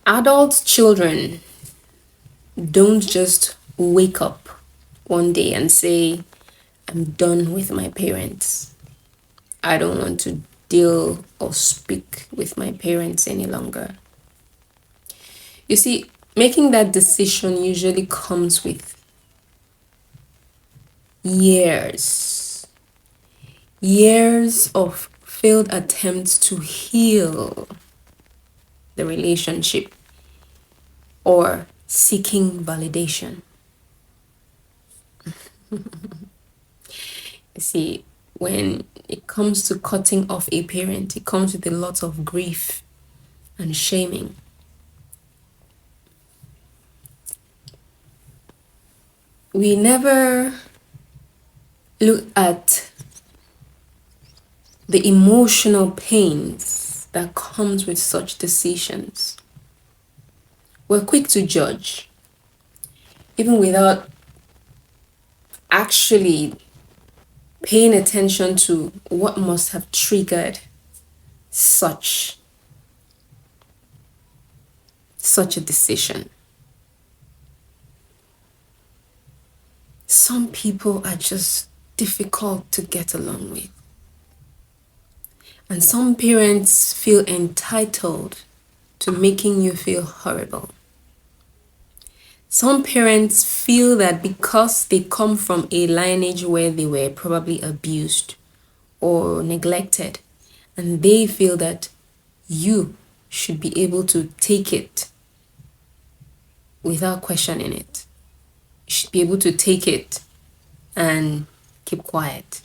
Adult children don't just wake up one day and say, I'm done with my parents. I don't want to deal or speak with my parents any longer. You see, making that decision usually comes with years of failed attempts to heal the relationship or seeking validation. You see, when it comes to cutting off a parent, it comes with a lot of grief and shaming. We never look at the emotional pains that comes with such decisions. We're quick to judge, even without actually paying attention to what must have triggered such a decision. Some people are just difficult to get along with. And some parents feel entitled to making you feel horrible. Some parents feel that because they come from a lineage where they were probably abused or neglected, and they feel that you should be able to take it without questioning it. You should be able to take it and keep quiet.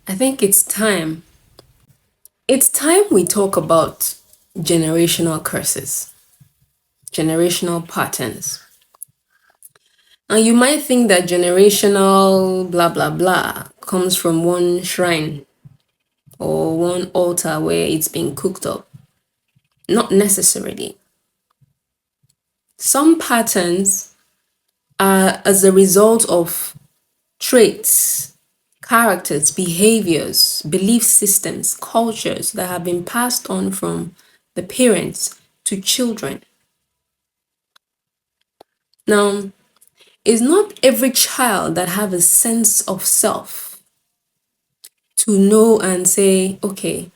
I think it's time. It's time we talk about generational curses, generational patterns. Now, you might think that generational blah blah blah comes from one shrine or one altar where it's being cooked up. Not necessarily. Some patterns are as a result of traits, characters, behaviors, belief systems, cultures that have been passed on from the parents to children. Now, it's not every child that have a sense of self to know and say, okay,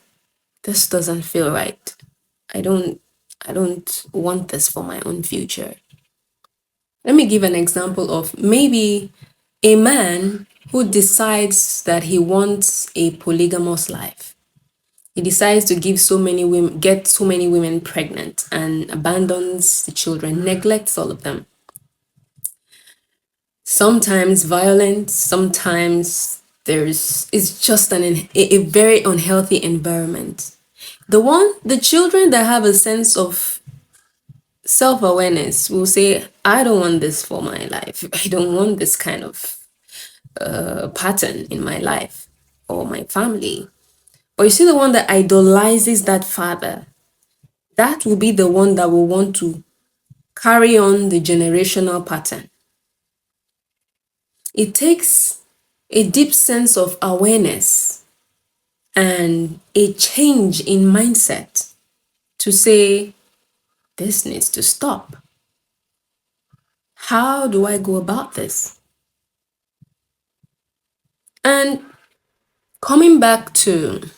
this doesn't feel right. I don't want this for my own future. Let me give an example of maybe a man who decides that he wants a polygamous life. He decides to get so many women pregnant and abandons the children, neglects all of them. Sometimes violent, sometimes it's just a very unhealthy environment. The children that have a sense of self-awareness will say, I don't want this for my life. I don't want this kind of pattern in my life or my family. But you see, the one that idolizes that father, that will be the one that will want to carry on the generational pattern. It takes a deep sense of awareness and a change in mindset to say, this needs to stop. How do I go about this? And coming back to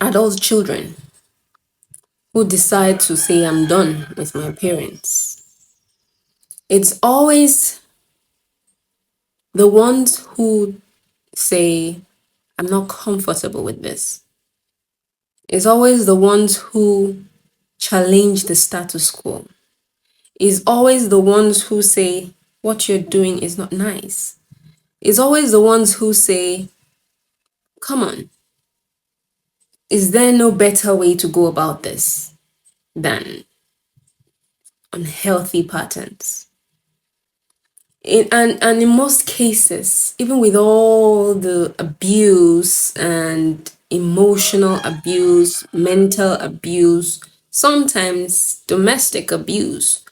adult children who decide to say, I'm done with my parents, it's always the ones who say, I'm not comfortable with this. It's always the ones who challenge the status quo. It's always the ones who say, what you're doing is not nice. It's always the ones who say, come on, is there no better way to go about this than unhealthy patterns? And in most cases, even with all the abuse and emotional abuse, mental abuse, sometimes domestic abuse,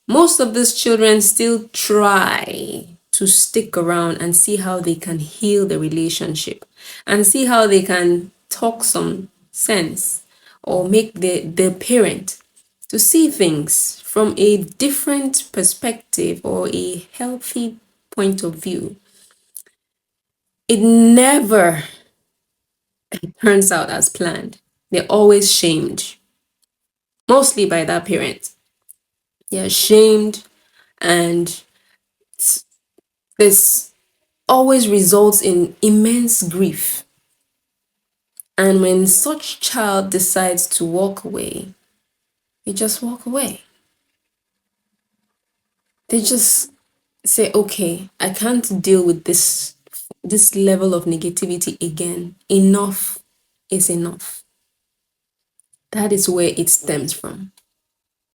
most of these children still try to stick around and see how they can heal the relationship and see how they can talk some sense or make the parent to see things from a different perspective or a healthy point of view, it never turns out as planned. They're always shamed, mostly by that parent. They're shamed, and this always results in immense grief. And when such child decides to walk away, they just walk away. They just say, okay, I can't deal with this level of negativity again. Enough is enough. That is where it stems from.